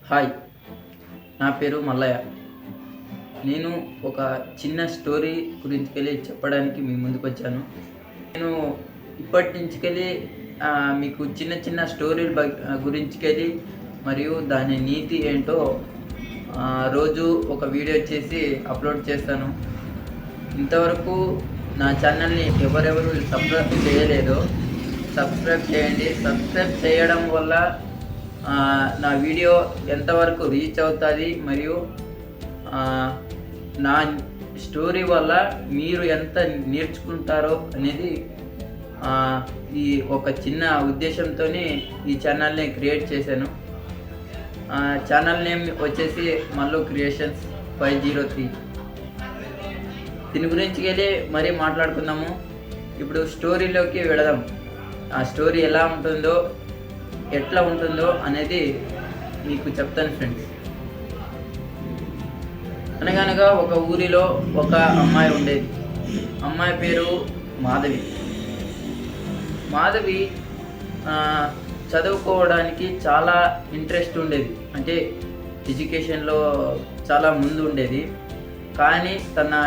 Hi, నా పేరు మల్లయ్య. నేను ఒక చిన్న స్టోరీ గురించి చెప్పడానికి మీ ముందుకు వచ్చాను. నేను ఇప్పటి నుంచి మీకు చిన్న చిన్న స్టోరీల గురించి మరియు దాని నీతి ఏంటో రోజు ఒక వీడియో చేసి అప్లోడ్ చేస్తాను. ఇంతవరకు నా ఛానల్ని ఎవరెవరు సబ్స్క్రైబ్ చేయలేదో సబ్స్క్రైబ్ చేయండి. సబ్స్క్రైబ్ చేయడం వల్ల నా వీడియో ఎంతవరకు రీచ్ అవుతుంది మరియు నా స్టోరీ వల్ల మీరు ఎంత నేర్చుకుంటారో అనేది ఈ ఒక చిన్న ఉద్దేశంతో ఈ ఛానల్ని క్రియేట్ చేశాను. ఛానల్ నేమ్ వచ్చేసి మల్లు క్రియేషన్స్ 503. దీని గురించి మరీ మాట్లాడుకుందాము. ఇప్పుడు స్టోరీలోకి వెళదాం. ఆ స్టోరీ ఎలా ఉంటుందో ఎట్లా ఉంటుందో అనేది మీకు చెప్తాను ఫ్రెండ్స్. అనగనగా ఒక ఊరిలో ఒక అమ్మాయి ఉండేది. అమ్మాయి పేరు మాధవి. మాధవి చదువుకోవడానికి చాలా ఇంట్రెస్ట్ ఉండేది. అంటే ఎడ్యుకేషన్లో చాలా ముందు ఉండేది. కానీ తన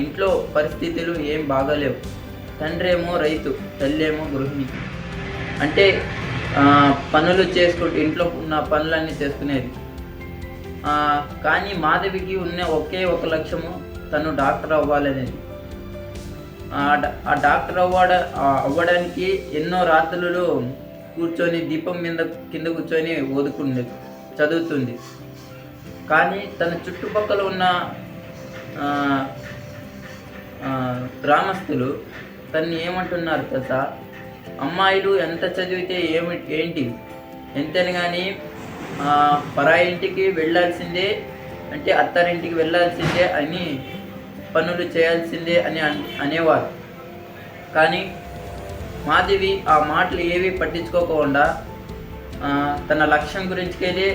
ఇంట్లో పరిస్థితులు ఏం బాగాలేవు. తండ్రి ఏమో రైతు, తల్లి ఏమో గృహిణి. అంటే పనులు చేసుకుంటూ ఇంట్లో ఉన్న పనులన్నీ చేసుకునేది. కానీ మాధవికి ఉన్న ఒకే ఒక లక్ష్యము, తను డాక్టర్ అవ్వాలనేది. ఆ డాక్టర్ అవ్వడానికి ఎన్నో రాత్రులు కూర్చొని దీపం కింద కూర్చొని చదువుతుంది. కానీ తన చుట్టుపక్కల ఉన్న గ్రామస్తులు తన్ని ఏమంటున్నారు తెలుసా? అమ్మాయిలు ఎంత చదివితే ఏంటి, ఎంతని కానీ పరాయి ఇంటికి వెళ్ళాల్సిందే, అంటే అత్తారింటికి వెళ్ళాల్సిందే అని, పనులు చేయాల్సిందే అని అనేవారు. కానీ మాధవి ఆ మాటలు ఏవి పట్టించుకోకుండా తన లక్ష్యం గురించి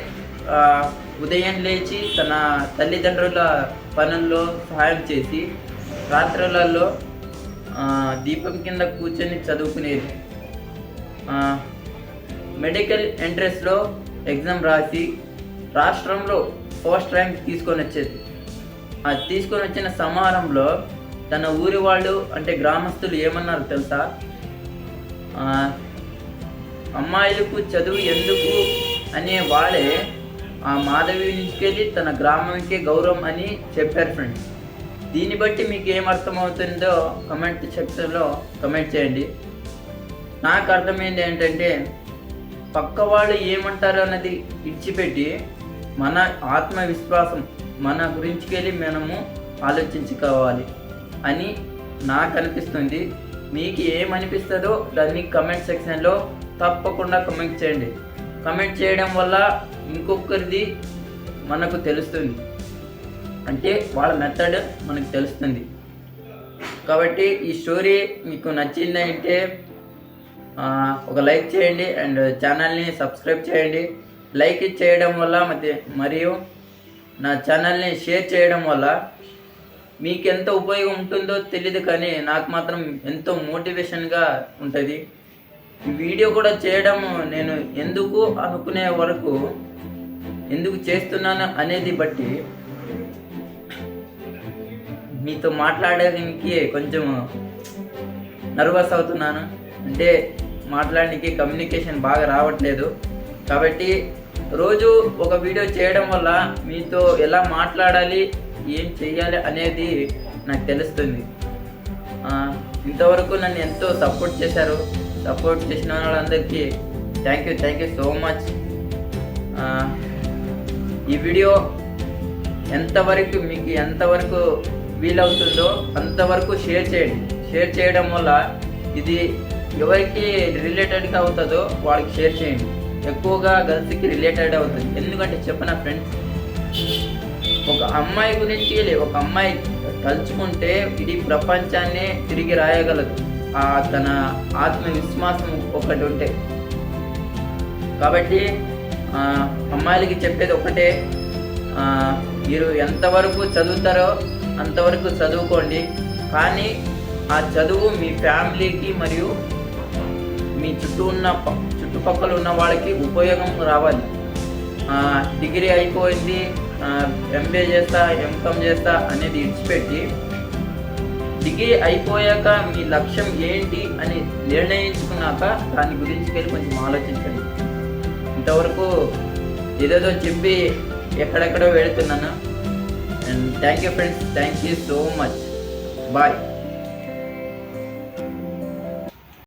ఉదయం లేచి తన తల్లిదండ్రుల పనుల్లో సహాయం చేసి రాత్రులలో దీపం కింద కూర్చొని చదువుకునేది. మెడికల్ ఎంట్రన్స్లో ఎగ్జామ్ రాసి రాష్ట్రంలో ఫస్ట్ ర్యాంక్ తీసుకొని వచ్చేది. అది తీసుకొని వచ్చిన సమారంలో తన ఊరి వాళ్ళు, అంటే గ్రామస్తులు ఏమన్నారు తెలుసా? అమ్మాయిలకు చదువు ఎందుకు అనే వాళ్ళే ఆ మాధవి నుంచి తన గ్రామంకే గౌరవం అని చెప్పారు ఫ్రెండ్స్. దీన్ని బట్టి మీకు ఏమర్థమవుతుందో కమెంట్ సెక్షన్లో కమెంట్ చేయండి. నాకు అర్థమైంది ఏంటంటే, పక్క వాళ్ళు ఏమంటారు అన్నది ఇచ్చిపెట్టి మన ఆత్మవిశ్వాసం, మన గురించి మనము ఆలోచించుకోవాలి అని నాకు అనిపిస్తుంది. మీకు ఏమనిపిస్తుందో దాన్ని కమెంట్ సెక్షన్లో తప్పకుండా కమెంట్ చేయండి. కమెంట్ చేయడం వల్ల ఇంకొకరిది మనకు తెలుస్తుంది, అంటే వాళ్ళ మెథడ్ మనకు తెలుస్తుంది. కాబట్టి ఈ స్టోరీ మీకు నచ్చిందంటే ఒక లైక్ చేయండి అండ్ ఛానల్ని సబ్స్క్రైబ్ చేయండి. లైక్ చేయడం వల్ల మరియు నా ఛానల్ని షేర్ చేయడం వల్ల మీకు ఎంత ఉపయోగం ఉంటుందో తెలియదు, కానీ నాకు మాత్రం ఎంతో మోటివేషన్గా ఉంటుంది. ఈ వీడియో కూడా చేయడం నేను ఎందుకు అనుకునే వరకు ఎందుకు చేస్తున్నాను అనేది బట్టి మీతో మాట్లాడడానికి కొంచెం నర్వస్ అవుతున్నాను. అంటే మాట్లాడడానికి కమ్యూనికేషన్ బాగా రావట్లేదు. కాబట్టి రోజు ఒక వీడియో చేయడం వల్ల మీతో ఎలా మాట్లాడాలి, ఏం చేయాలి అనేది నాకు తెలుస్తుంది. ఇంతవరకు నన్ను ఎంతో సపోర్ట్ చేశారు. సపోర్ట్ చేసిన వాళ్ళందరికీ థ్యాంక్ యూ సో మచ్. ఈ వీడియో మీకు ఎంతవరకు వీలవుతుందో అంతవరకు షేర్ చేయండి. షేర్ చేయడం వల్ల ఇది ఎవరికి రిలేటెడ్గా అవుతుందో వాళ్ళకి షేర్ చేయండి. ఎక్కువగా గర్ల్స్కి రిలేటెడ్ అవుతుంది. ఎందుకంటే చెప్పిన ఫ్రెండ్స్, ఒక అమ్మాయి గురించి ఒక అమ్మాయి తలుచుకుంటే ఇడీ ప్రపంచాన్నే తిరిగి రాయగలదు, తన ఆత్మవిశ్వాసం ఒకటి ఉంటే. కాబట్టి అమ్మాయిలకి చెప్పేది ఒకటే, మీరు ఎంతవరకు చదువుతారో అంతవరకు చదువుకోండి. కానీ ఆ చదువు మీ ఫ్యామిలీకి మరియు మీ చుట్టుపక్కల ఉన్న వాళ్ళకి ఉపయోగం రావాలి. డిగ్రీ అయిపోయింది, ఎంబీఏ చేస్తా, ఎంకామ్ చేస్తా అనేది ఇడిచిపెట్టి డిగ్రీ అయిపోయాక మీ లక్ష్యం ఏంటి అని నిర్ణయించుకున్నాక దాని గురించి వెళ్ళి కొంచెం ఆలోచించండి. ఇంతవరకు ఏదేదో చెప్పి ఎక్కడెక్కడో వెళుతున్నాను. And thank you friends, thank you so much. Bye.